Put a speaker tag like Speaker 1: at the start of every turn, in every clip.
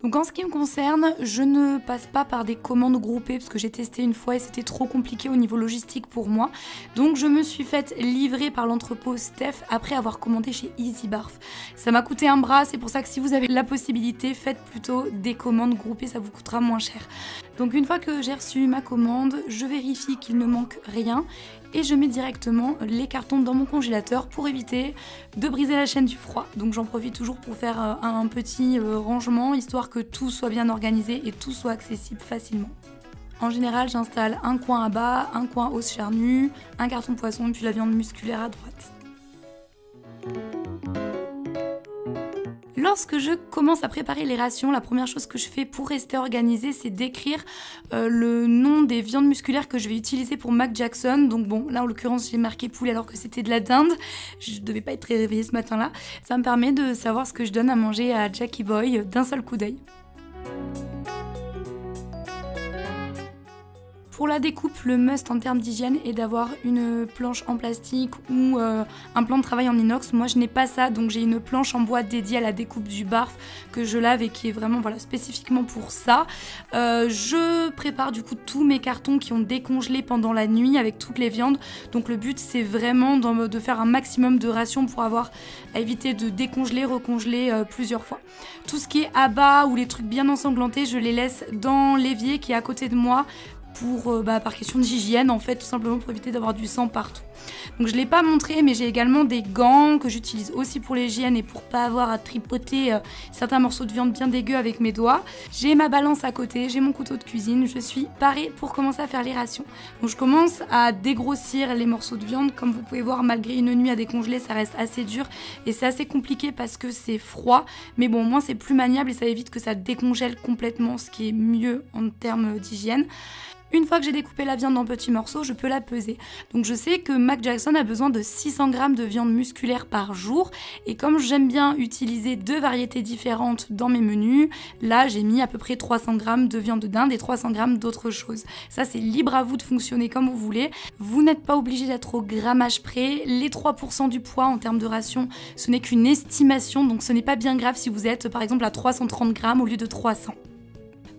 Speaker 1: Donc en ce qui me concerne, je ne passe pas par des commandes groupées parce que j'ai testé une fois et c'était trop compliqué au niveau logistique pour moi. Donc je me suis faite livrer par l'entrepôt Steph après avoir commandé chez Easy Barf. Ça m'a coûté un bras, c'est pour ça que si vous avez la possibilité, faites plutôt des commandes groupées, ça vous coûtera moins cher. Donc une fois que j'ai reçu ma commande, je vérifie qu'il ne manque rien et je mets directement les cartons dans mon congélateur pour éviter de briser la chaîne du froid. Donc j'en profite toujours pour faire un petit rangement, histoire que tout soit bien organisé et tout soit accessible facilement. En général, j'installe un coin à bas, un coin os charnu, un carton poisson et puis la viande musculaire à droite. Lorsque je commence à préparer les rations, la première chose que je fais pour rester organisée, c'est d'écrire le nom des viandes musculaires que je vais utiliser pour Mac Jackson. Donc bon, là en l'occurrence j'ai marqué poulet alors que c'était de la dinde. Je devais pas être très réveillée ce matin-là. Ça me permet de savoir ce que je donne à manger à Jackie Boy d'un seul coup d'œil. Pour la découpe, le must en termes d'hygiène est d'avoir une planche en plastique ou un plan de travail en inox. Moi je n'ai pas ça, donc j'ai une planche en bois dédiée à la découpe du barf que je lave et qui est vraiment spécifiquement pour ça. Je prépare du coup tous mes cartons qui ont décongelé pendant la nuit avec toutes les viandes. Donc le but c'est vraiment de faire un maximum de rations pour avoir à éviter de décongeler, recongeler plusieurs fois. Tout ce qui est à bas ou les trucs bien ensanglantés, je les laisse dans l'évier qui est à côté de moi. Par question d'hygiène en fait, tout simplement pour éviter d'avoir du sang partout. Donc je ne l'ai pas montré, mais j'ai également des gants que j'utilise aussi pour l'hygiène et pour pas avoir à tripoter certains morceaux de viande bien dégueux avec mes doigts. J'ai ma balance à côté, j'ai mon couteau de cuisine, je suis parée pour commencer à faire les rations. Donc je commence à dégrossir les morceaux de viande. Comme vous pouvez voir, malgré une nuit à décongeler, ça reste assez dur et c'est assez compliqué parce que c'est froid. Mais bon, au moins c'est plus maniable et ça évite que ça décongèle complètement, ce qui est mieux en termes d'hygiène. Une fois que j'ai découpé la viande en petits morceaux, je peux la peser. Donc je sais que Mac Jackson a besoin de 600 g de viande musculaire par jour. Et comme j'aime bien utiliser 2 variétés différentes dans mes menus, là j'ai mis à peu près 300 g de viande de dinde et 300 g d'autres choses. Ça c'est libre à vous de fonctionner comme vous voulez. Vous n'êtes pas obligé d'être au grammage près. Les 3% du poids en termes de ration, ce n'est qu'une estimation. Donc ce n'est pas bien grave si vous êtes par exemple à 330 g au lieu de 300.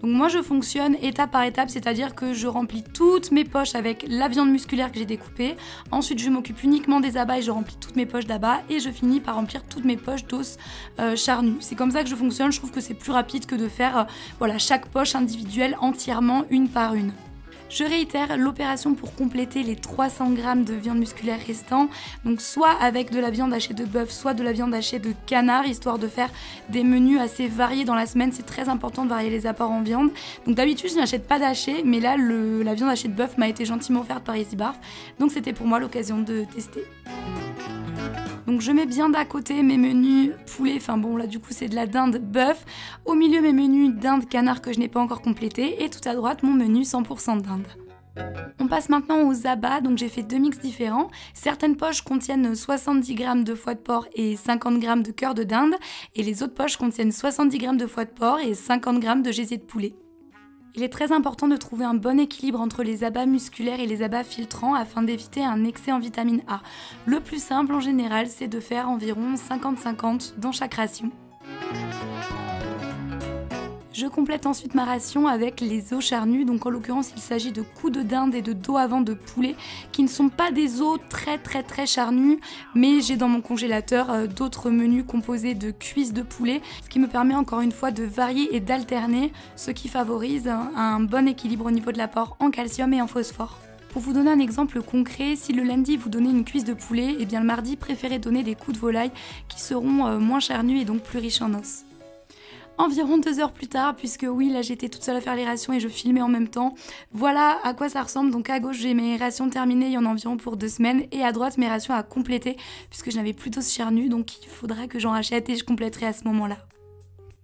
Speaker 1: Donc moi je fonctionne étape par étape, c'est-à-dire que je remplis toutes mes poches avec la viande musculaire que j'ai découpée. Ensuite je m'occupe uniquement des abats et je remplis toutes mes poches d'abats et je finis par remplir toutes mes poches d'os charnus. C'est comme ça que je fonctionne, je trouve que c'est plus rapide que de faire chaque poche individuelle entièrement une par une. Je réitère l'opération pour compléter les 300 g de viande musculaire restant, donc soit avec de la viande hachée de bœuf, soit de la viande hachée de canard, histoire de faire des menus assez variés dans la semaine. C'est très important de varier les apports en viande. Donc d'habitude je n'achète pas d'haché, mais là la viande hachée de bœuf m'a été gentiment offerte par Easy Barf, donc c'était pour moi l'occasion de tester. Donc je mets bien d'à côté mes menus poulet, enfin bon là du coup c'est de la dinde bœuf, au milieu mes menus dinde canard que je n'ai pas encore complété et tout à droite mon menu 100% dinde. On passe maintenant aux abats, donc j'ai fait 2 mix différents. Certaines poches contiennent 70 g de foie de porc et 50 g de cœur de dinde et les autres poches contiennent 70 g de foie de porc et 50 g de gésier de poulet. Il est très important de trouver un bon équilibre entre les abats musculaires et les abats filtrants afin d'éviter un excès en vitamine A. Le plus simple en général, c'est de faire environ 50-50 dans chaque ration. Je complète ensuite ma ration avec les os charnus, donc en l'occurrence il s'agit de coups de dinde et de dos avant de poulet qui ne sont pas des os très charnus, mais j'ai dans mon congélateur d'autres menus composés de cuisses de poulet, ce qui me permet encore une fois de varier et d'alterner, ce qui favorise un bon équilibre au niveau de l'apport en calcium et en phosphore. Pour vous donner un exemple concret, si le lundi vous donnez une cuisse de poulet, et bien le mardi préférez donner des coups de volaille qui seront moins charnus et donc plus riches en os. Environ 2 heures plus tard, puisque oui là j'étais toute seule à faire les rations et je filmais en même temps, voilà à quoi ça ressemble. Donc à gauche j'ai mes rations terminées, il y en a environ pour 2 semaines, et à droite mes rations à compléter puisque je n'avais plus d'os charnus, donc il faudra que j'en rachète et je compléterai à ce moment-là.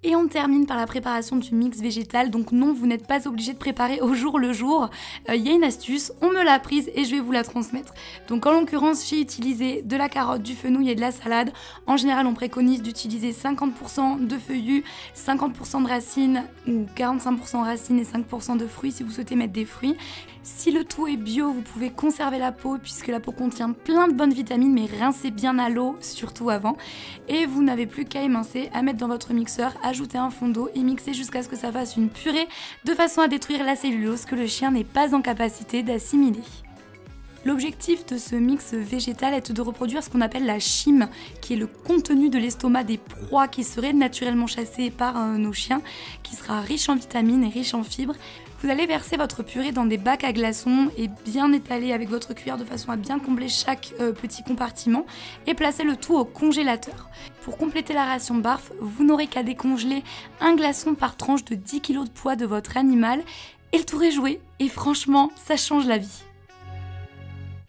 Speaker 1: Et on termine par la préparation du mix végétal. Donc non, vous n'êtes pas obligé de préparer au jour le jour. Il y a une astuce, on me l'a apprise et je vais vous la transmettre. Donc en l'occurrence, j'ai utilisé de la carotte, du fenouil et de la salade. En général, on préconise d'utiliser 50% de feuillus, 50% de racines ou 45% racines et 5% de fruits si vous souhaitez mettre des fruits. Si le tout est bio, vous pouvez conserver la peau puisque la peau contient plein de bonnes vitamines, mais rincez bien à l'eau, surtout avant. Et vous n'avez plus qu'à émincer, à mettre dans votre mixeur ajouter un fond d'eau et mixer jusqu'à ce que ça fasse une purée de façon à détruire la cellulose que le chien n'est pas en capacité d'assimiler. L'objectif de ce mix végétal est de reproduire ce qu'on appelle la chyme, qui est le contenu de l'estomac des proies qui seraient naturellement chassées par nos chiens, qui sera riche en vitamines et riche en fibres. Vous allez verser votre purée dans des bacs à glaçons et bien étaler avec votre cuillère de façon à bien combler chaque petit compartiment et placer le tout au congélateur. Pour compléter la ration barf, vous n'aurez qu'à décongeler un glaçon par tranche de 10 kg de poids de votre animal et le tour est joué et franchement ça change la vie.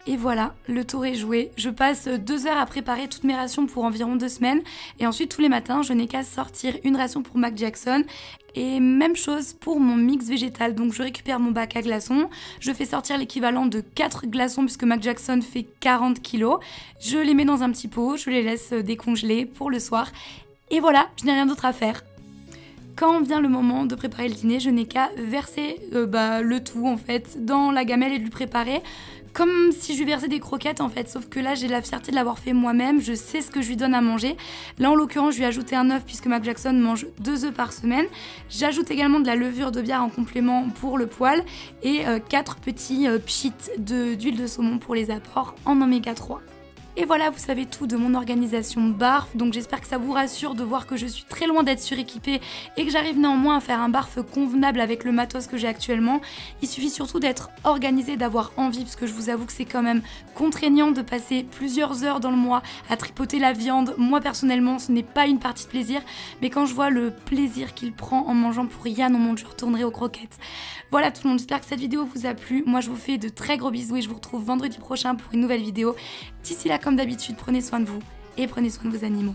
Speaker 1: Et voilà, le tour est joué. Je passe 2 heures à préparer toutes mes rations pour environ 2 semaines. Et ensuite, tous les matins, je n'ai qu'à sortir une ration pour Mac Jackson. Et même chose pour mon mix végétal. Donc je récupère mon bac à glaçons. Je fais sortir l'équivalent de 4 glaçons puisque Mac Jackson fait 40 kg. Je les mets dans un petit pot, je les laisse décongeler pour le soir. Et voilà, je n'ai rien d'autre à faire. Quand vient le moment de préparer le dîner, je n'ai qu'à verser le tout en fait dans la gamelle et de lui préparer. Comme si je lui versais des croquettes en fait, sauf que là j'ai la fierté de l'avoir fait moi-même, je sais ce que je lui donne à manger. Là en l'occurrence je lui ai ajouté un œuf puisque Mac Jackson mange 2 œufs par semaine. J'ajoute également de la levure de bière en complément pour le poil et 4 petits pchits d'huile de saumon pour les apports en oméga 3. Et voilà, vous savez tout de mon organisation barf, donc j'espère que ça vous rassure de voir que je suis très loin d'être suréquipée et que j'arrive néanmoins à faire un barf convenable avec le matos que j'ai actuellement. Il suffit surtout d'être organisé, d'avoir envie, parce que je vous avoue que c'est quand même contraignant de passer plusieurs heures dans le mois à tripoter la viande. Moi personnellement, ce n'est pas une partie de plaisir, mais quand je vois le plaisir qu'il prend en mangeant pour Yann, oh mon Dieu, je retournerai aux croquettes. Voilà tout le monde, j'espère que cette vidéo vous a plu. Moi je vous fais de très gros bisous et je vous retrouve vendredi prochain pour une nouvelle vidéo. D'ici là, comme d'habitude, prenez soin de vous et prenez soin de vos animaux.